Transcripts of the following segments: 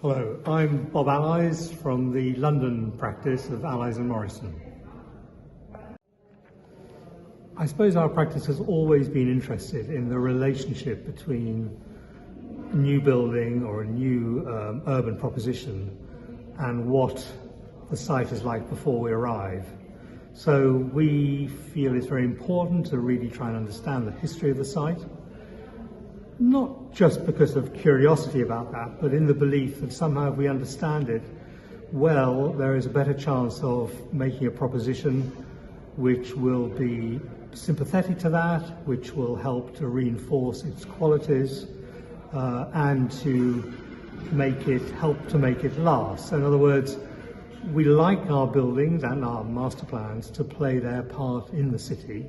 Hello, I'm Bob Allies from the London practice of Allies and Morrison. I suppose our practice has always been interested in the relationship between a new building or a new urban proposition and what the site is like before we arrive. So we feel it's very important to really try and understand the history of the site, not just because of curiosity about that, but in the belief that somehow if we understand it well, there is a better chance of making a proposition which will be sympathetic to that, which will help to reinforce its qualities and to help to make it last. In other words, we like our buildings and our master plans to play their part in the city.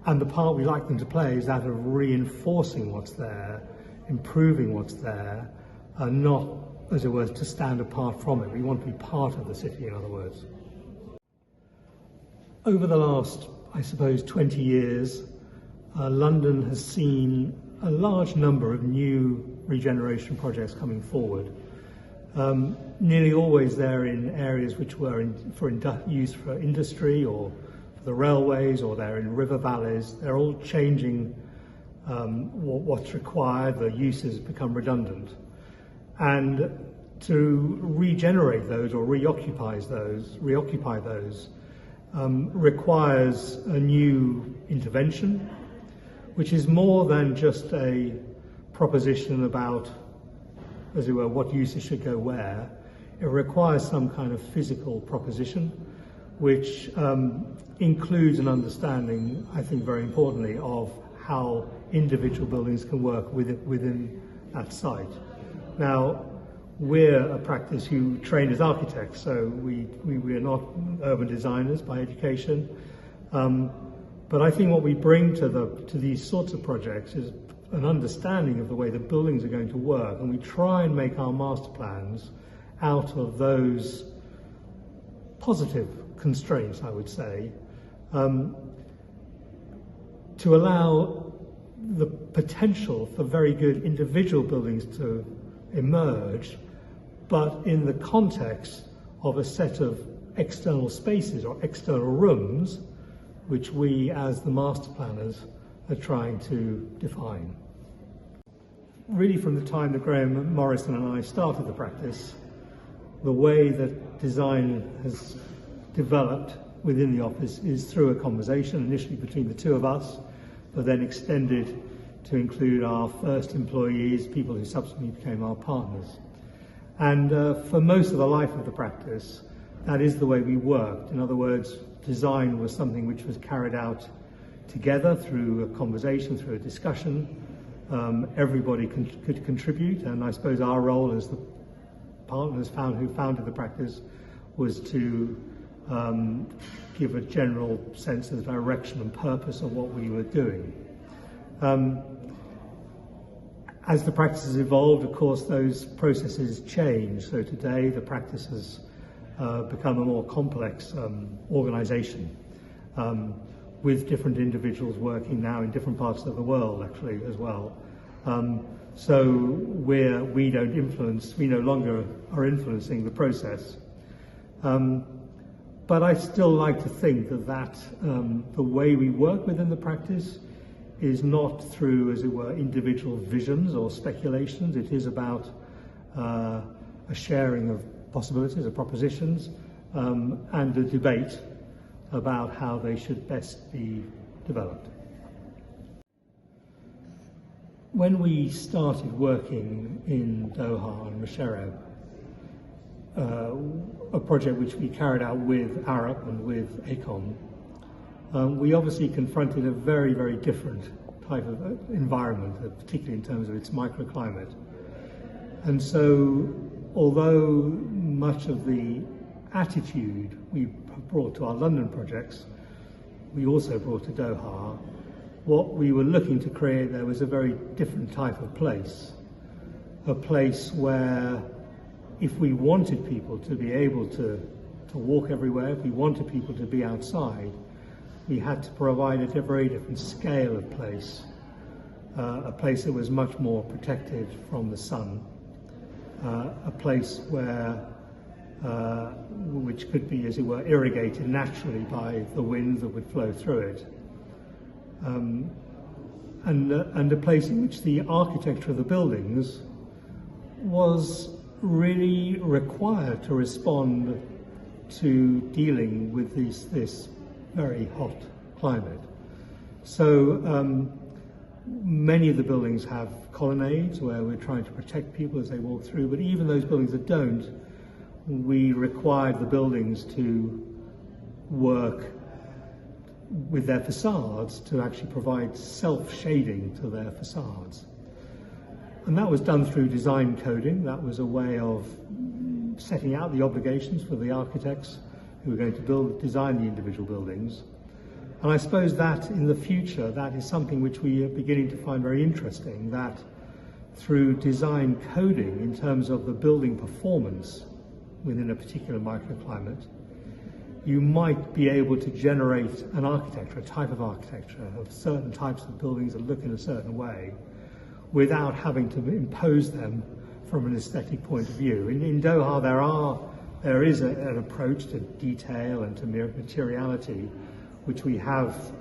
And the part we like them to play is that of reinforcing what's there, improving what's there, and not, as it were, to stand apart from it. We want to be part of the city, in other words. Over the last, I suppose, 20 years, London has seen a large number of new regeneration projects coming forward. Nearly always they're in areas which were used for industry or the railways, or they're in river valleys. They're all changing what's required. The uses become redundant, and to regenerate those or reoccupy those requires a new intervention, which is more than just a proposition about, as it were, what uses should go where. It requires some kind of physical proposition, which includes an understanding, I think very importantly, of how individual buildings can work within that site. Now, we're a practice who train as architects, so we are not urban designers by education. But I think what we bring to these sorts of projects is an understanding of the way the buildings are going to work, and we try and make our master plans out of those positive constraints, I would say, to allow the potential for very good individual buildings to emerge, but in the context of a set of external spaces or external rooms, which we as the master planners are trying to define. Really, from the time that Graham Morrison and I started the practice, the way that design has developed within the office is through a conversation, initially between the two of us, but then extended to include our first employees, people who subsequently became our partners. And for most of the life of the practice, that is the way we worked. In other words, design was something which was carried out together through a conversation, through a discussion. Everybody could contribute, and I suppose our role as the partners who founded the practice was to give a general sense of the direction and purpose of what we were doing. As the practice has evolved, of course, those processes change. So today the practice has become a more complex organisation with different individuals working now in different parts of the world, actually, as well. So we no longer are influencing the process. But I still like to think that the way we work within the practice is not through, as it were, individual visions or speculations. It is about a sharing of possibilities, of propositions, and a debate about how they should best be developed. When we started working in Doha and Musharraf, a project which we carried out with Arup and with AECOM, we obviously confronted a very, very different type of environment, particularly in terms of its microclimate. And so, although much of the attitude we brought to our London projects, we also brought to Doha, what we were looking to create there was a very different type of place. A place where, if we wanted people to be able to walk everywhere, if we wanted people to be outside, we had to provide a very different scale of place, a place that was much more protected from the sun, a place where which could be, as it were, irrigated naturally by the winds that would flow through it, and a place in which the architecture of the buildings was really required to respond to dealing with this very hot climate. So many of the buildings have colonnades where we're trying to protect people as they walk through, but even those buildings that don't, we required the buildings to work with their facades to actually provide self-shading to their facades. And that was done through design coding. That was a way of setting out the obligations for the architects who were going to design the individual buildings. And I suppose that in the future, that is something which we are beginning to find very interesting, that through design coding in terms of the building performance within a particular microclimate, you might be able to generate an architecture, a type of architecture of certain types of buildings that look in a certain way without having to impose them from an aesthetic point of view. In Doha there is an approach to detail and to materiality which we have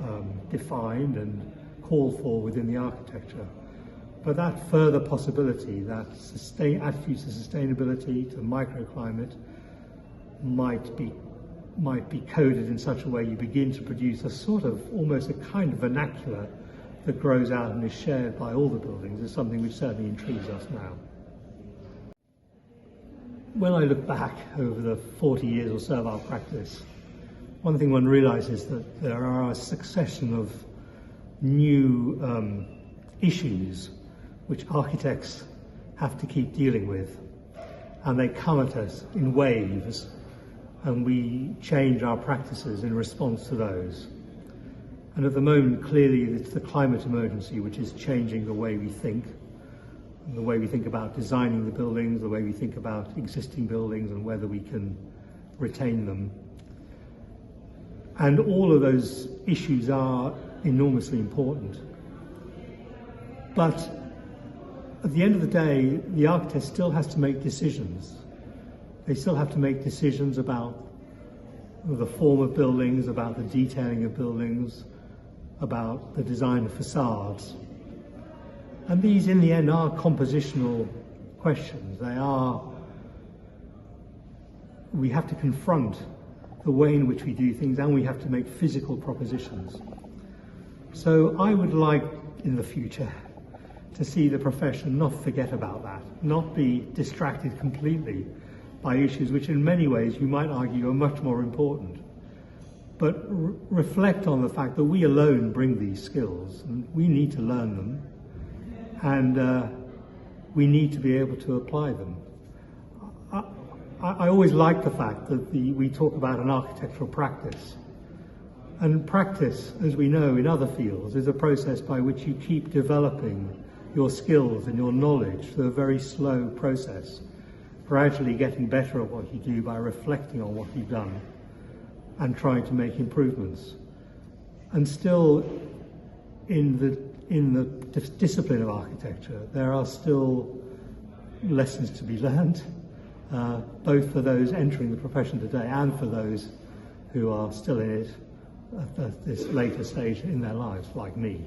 defined and called for within the architecture. But that further possibility, that attitude to sustainability, to microclimate, might be coded in such a way you begin to produce a sort of, almost a kind of vernacular that grows out and is shared by all the buildings, is something which certainly intrigues us now. When I look back over the 40 years or so of our practice, one thing one realizes that there are a succession of new issues which architects have to keep dealing with, and they come at us in waves, and we change our practices in response to those. And at the moment, clearly, it's the climate emergency which is changing the way we think, the way we think about designing the buildings, the way we think about existing buildings and whether we can retain them. And all of those issues are enormously important. But at the end of the day, the architect still has to make decisions. They still have to make decisions about the form of buildings, about the detailing of buildings, about the design of facades. And these, in the end, are compositional questions. We have to confront the way in which we do things, and we have to make physical propositions. So I would like, in the future, to see the profession not forget about that, not be distracted completely by issues which in many ways you might argue are much more important, but reflect on the fact that we alone bring these skills, and we need to learn them, and we need to be able to apply them. I always like the fact that we talk about an architectural practice. And practice, as we know in other fields, is a process by which you keep developing your skills and your knowledge through a very slow process, gradually getting better at what you do by reflecting on what you've done and trying to make improvements. And still, in the discipline of architecture, there are still lessons to be learned, both for those entering the profession today and for those who are still in it at this later stage in their lives, like me.